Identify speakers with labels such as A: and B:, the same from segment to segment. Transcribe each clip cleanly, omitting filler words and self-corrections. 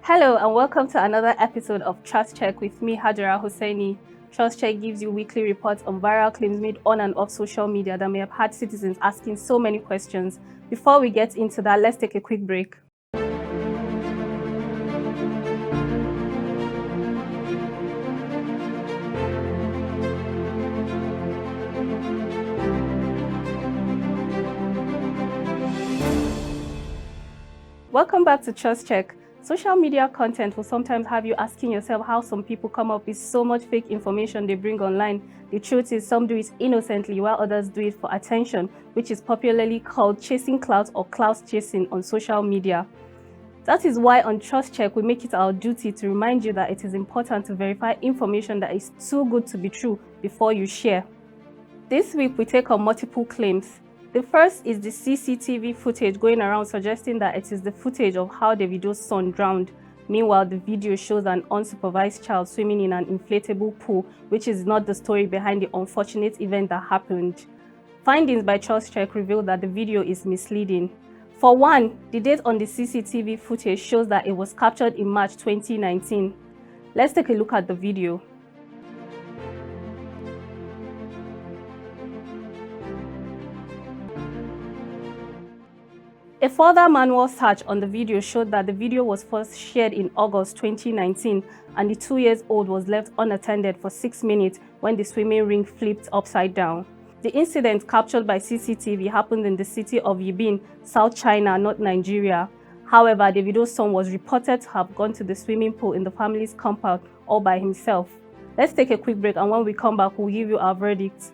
A: Hello and welcome to another episode of Trust Check with me, Hajara Hosseini. Trust Check gives you weekly reports on viral claims made on and off social media that may have had citizens asking so many questions. Before we get into that, let's take a quick break. Welcome back to Trust Check. Social media content will sometimes have you asking yourself how some people come up with so much fake information they bring online. The truth is some do it innocently while others do it for attention, which is popularly called chasing clout or clout chasing on social media. That is why on Trust Check we make it our duty to remind you that it is important to verify information that is too good to be true before you share. This week we take on multiple claims. The first is the CCTV footage going around suggesting that it is the footage of how Davido's son drowned. Meanwhile, the video shows an unsupervised child swimming in an inflatable pool, which is not the story behind the unfortunate event that happened. Findings by Trust Check reveal that the video is misleading. For one, the date on the CCTV footage shows that it was captured in March 2019. Let's take a look at the video. A further manual search on the video showed that the video was first shared in August 2019 and the 2-year-old was left unattended for 6 minutes when the swimming ring flipped upside down. The incident captured by CCTV happened in the city of Yibin, South China, not Nigeria. However, Davido's son was reported to have gone to the swimming pool in the family's compound all by himself. Let's take a quick break and when we come back, we'll give you our verdict.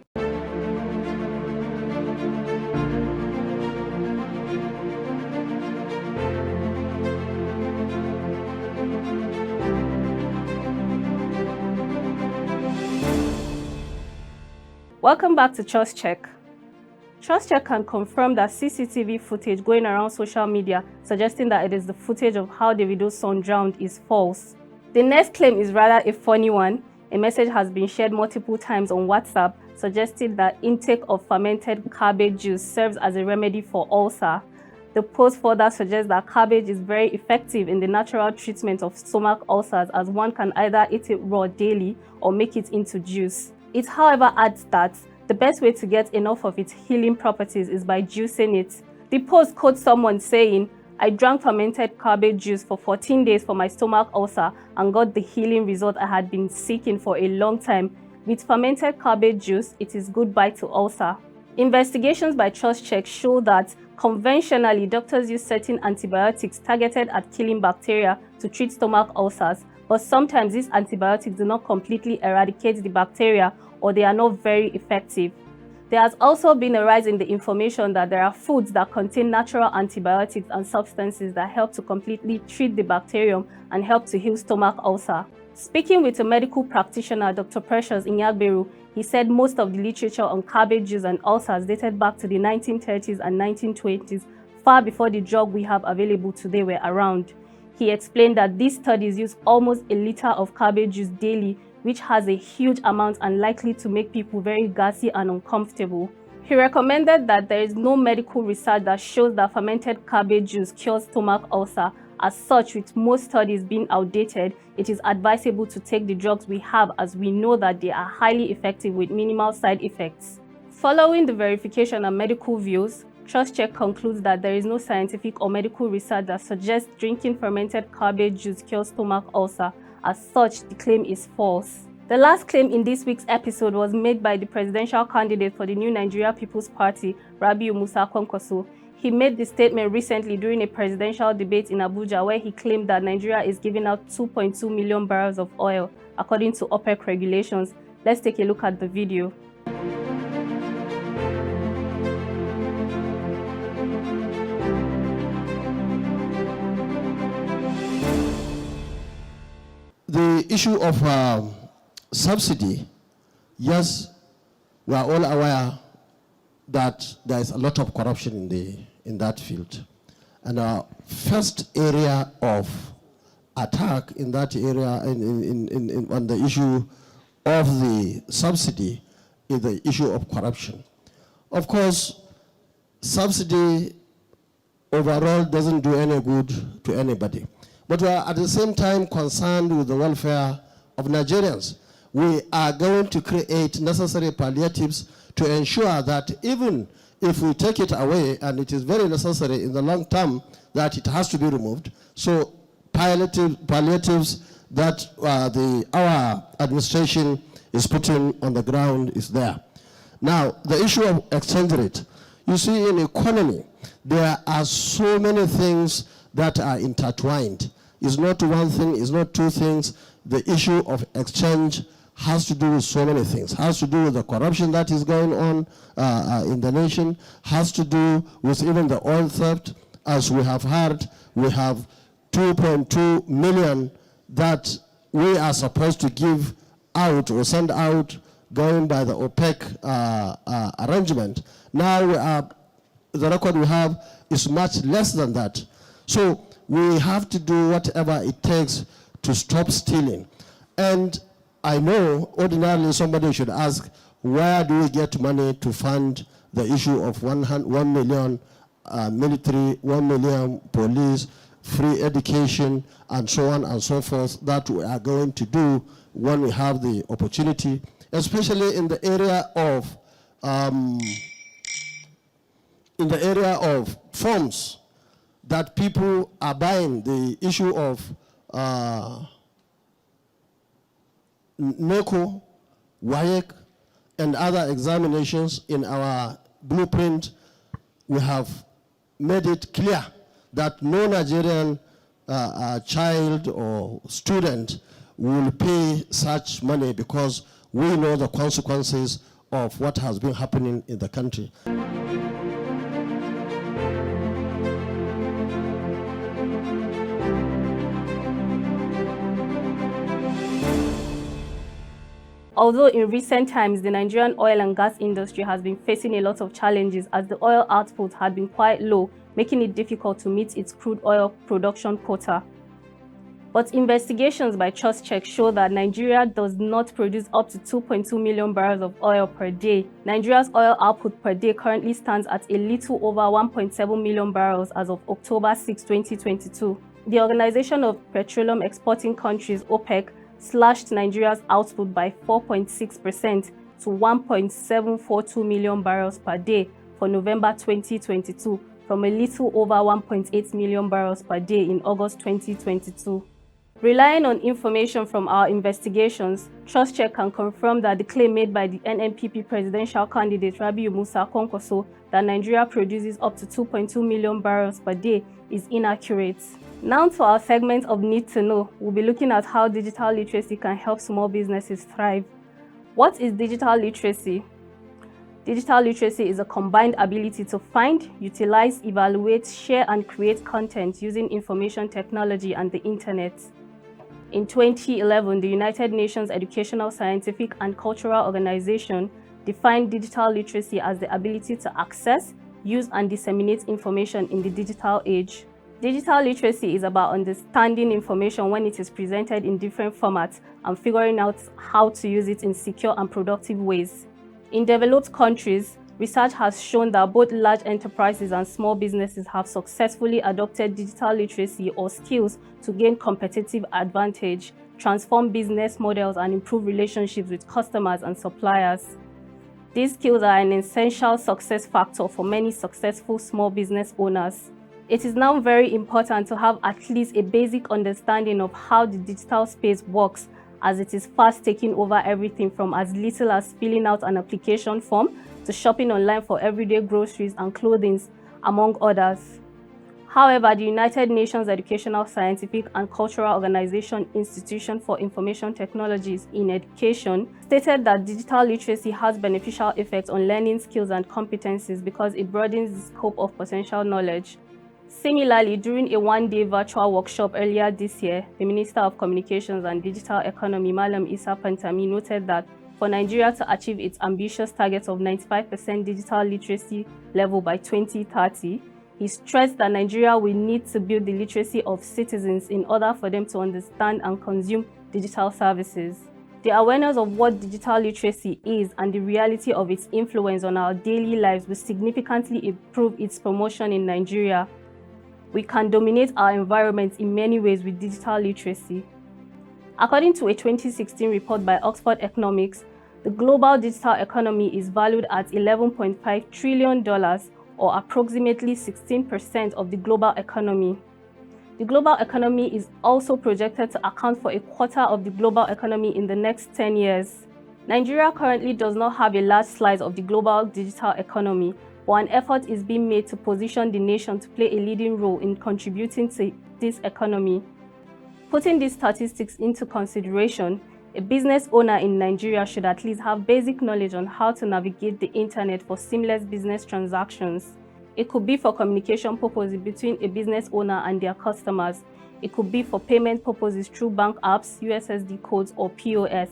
A: Welcome back to Trust Check. Trust Check can confirm that CCTV footage going around social media suggesting that it is the footage of how Davido's son drowned is false. The next claim is rather a funny one. A message has been shared multiple times on WhatsApp suggesting that intake of fermented cabbage juice serves as a remedy for ulcer. The post further suggests that cabbage is very effective in the natural treatment of stomach ulcers as one can either eat it raw daily or make it into juice. It, however, adds that the best way to get enough of its healing properties is by juicing it. The post quotes someone saying, "I drank fermented cabbage juice for 14 days for my stomach ulcer and got the healing result I had been seeking for a long time. With fermented cabbage juice, it is goodbye to ulcer." Investigations by Trust Check show that conventionally doctors use certain antibiotics targeted at killing bacteria to treat stomach ulcers, but sometimes these antibiotics do not completely eradicate the bacteria or they are not very effective. There has also been a rise in the information that there are foods that contain natural antibiotics and substances that help to completely treat the bacterium and help to heal stomach ulcer. Speaking with a medical practitioner, Dr. Precious Inyagberu, he said most of the literature on cabbage juice and ulcers dated back to the 1930s and 1920s, far before the drug we have available today were around. He explained that these studies use almost a liter of cabbage juice daily, which has a huge amount and likely to make people very gassy and uncomfortable. He recommended that there is no medical research that shows that fermented cabbage juice cures stomach ulcer. As such, with most studies being outdated, it is advisable to take the drugs we have as we know that they are highly effective with minimal side effects. Following the verification and medical views, Trust Check concludes that there is no scientific or medical research that suggests drinking fermented cabbage juice cures stomach ulcer. As such, the claim is false. The last claim in this week's episode was made by the presidential candidate for the New Nigeria People's Party, Rabiu Musa Kwankwaso. He made the statement recently during a presidential debate in Abuja where he claimed that Nigeria is giving out 2.2 million barrels of oil, according to OPEC regulations. Let's take a look at the video.
B: The issue of subsidy, yes, we are all aware that there is a lot of corruption in that field. And our first area of attack in that area on the issue of the subsidy is the issue of corruption. Of course, subsidy overall doesn't do any good to anybody. but we are at the same time concerned with the welfare of Nigerians. We are going to create necessary palliatives to ensure that even if we take it away, and it is very necessary in the long term that it has to be removed, so palliatives that our administration is putting on the ground is there. Now, the issue of exchange rate. You see, in economy, there are so many things that are intertwined. It's not one thing, it's not two things. The issue of exchange has to do with so many things. Has to do with the corruption that is going on in the nation, has to do with even the oil theft. As we have heard, we have 2.2 million that we are supposed to give out or send out going by the OPEC arrangement. Now the record we have is much less than that. So we have to do whatever it takes to stop stealing. And I know ordinarily somebody should ask, where do we get money to fund the issue of 1 million military, 1 million police, free education, and so on and so forth, that we are going to do when we have the opportunity, especially in the area of forms that people are buying. The issue of NECO, WAEC, and other examinations. In our blueprint, we have made it clear that no Nigerian child or student will pay such money, because we know the consequences of what has been happening in the country.
A: Although in recent times, the Nigerian oil and gas industry has been facing a lot of challenges, as the oil output had been quite low, making it difficult to meet its crude oil production quota. But investigations by TrustCheck show that Nigeria does not produce up to 2.2 million barrels of oil per day. Nigeria's oil output per day currently stands at a little over 1.7 million barrels as of October 6, 2022. The Organization of Petroleum Exporting Countries, OPEC, slashed Nigeria's output by 4.6% to 1.742 million barrels per day for November 2022, from a little over 1.8 million barrels per day in August 2022. Relying on information from our investigations, TrustCheck can confirm that the claim made by the NNPP presidential candidate Rabiu Musa Kwankwaso that Nigeria produces up to 2.2 million barrels per day is inaccurate. Now to our segment of Need to Know, we'll be looking at how digital literacy can help small businesses thrive. What is digital literacy? Digital literacy is a combined ability to find, utilize, evaluate, share, and create content using information technology and the internet. In 2011, the United Nations Educational, Scientific, and Cultural Organization defined digital literacy as the ability to access, use, and disseminate information in the digital age. Digital literacy is about understanding information when it is presented in different formats and figuring out how to use it in secure and productive ways. In developed countries, research has shown that both large enterprises and small businesses have successfully adopted digital literacy or skills to gain competitive advantage, transform business models, and improve relationships with customers and suppliers. These skills are an essential success factor for many successful small business owners. It is now very important to have at least a basic understanding of how the digital space works, as it is fast taking over everything from as little as filling out an application form to shopping online for everyday groceries and clothing, among others. However, the United Nations Educational, Scientific, and Cultural Organization Institution for Information Technologies in Education stated that digital literacy has beneficial effects on learning skills and competencies because it broadens the scope of potential knowledge. Similarly, during a one-day virtual workshop earlier this year, the Minister of Communications and Digital Economy, Malam Isa Pantami, noted that for Nigeria to achieve its ambitious target of 95% digital literacy level by 2030, he stressed that Nigeria will need to build the literacy of citizens in order for them to understand and consume digital services. The awareness of what digital literacy is and the reality of its influence on our daily lives will significantly improve its promotion in Nigeria. We can dominate our environment in many ways with digital literacy. According to a 2016 report by Oxford Economics, the global digital economy is valued at $11.5 trillion, or approximately 16% of the global economy. The global economy is also projected to account for a quarter of the global economy in the next 10 years. Nigeria currently does not have a large slice of the global digital economy, but an effort is being made to position the nation to play a leading role in contributing to this economy. Putting these statistics into consideration, a business owner in Nigeria should at least have basic knowledge on how to navigate the internet for seamless business transactions. It could be for communication purposes between a business owner and their customers. It could be for payment purposes through bank apps, USSD codes, or POS.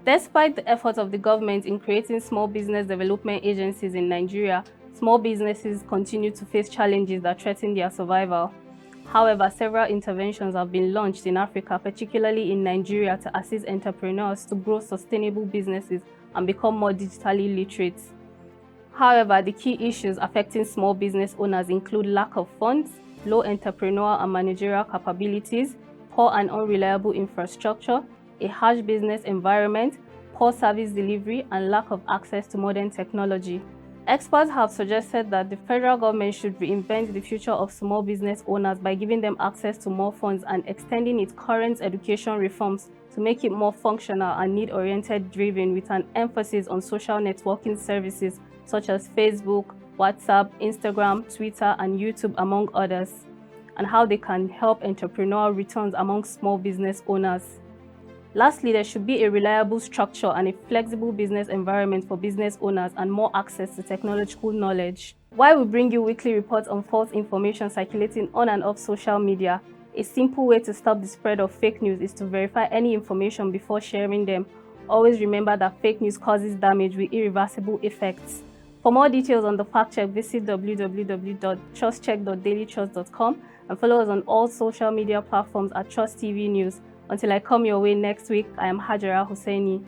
A: Despite the efforts of the government in creating small business development agencies in Nigeria, small businesses continue to face challenges that threaten their survival. However, several interventions have been launched in Africa, particularly in Nigeria, to assist entrepreneurs to grow sustainable businesses and become more digitally literate. However, the key issues affecting small business owners include lack of funds, low entrepreneurial and managerial capabilities, poor and unreliable infrastructure, a harsh business environment, poor service delivery, and lack of access to modern technology. Experts have suggested that the federal government should reinvent the future of small business owners by giving them access to more funds and extending its current education reforms to make it more functional and need-oriented driven, with an emphasis on social networking services such as Facebook, WhatsApp, Instagram, Twitter, and YouTube, among others, and how they can help entrepreneurial returns among small business owners. Lastly, there should be a reliable structure and a flexible business environment for business owners and more access to technological knowledge. While we bring you weekly reports on false information circulating on and off social media, a simple way to stop the spread of fake news is to verify any information before sharing them. Always remember that fake news causes damage with irreversible effects. For more details on the fact check, visit www.trustcheck.dailytrust.com and follow us on all social media platforms at Trust TV News. Until I come your way next week, I am Hajara Hussaini.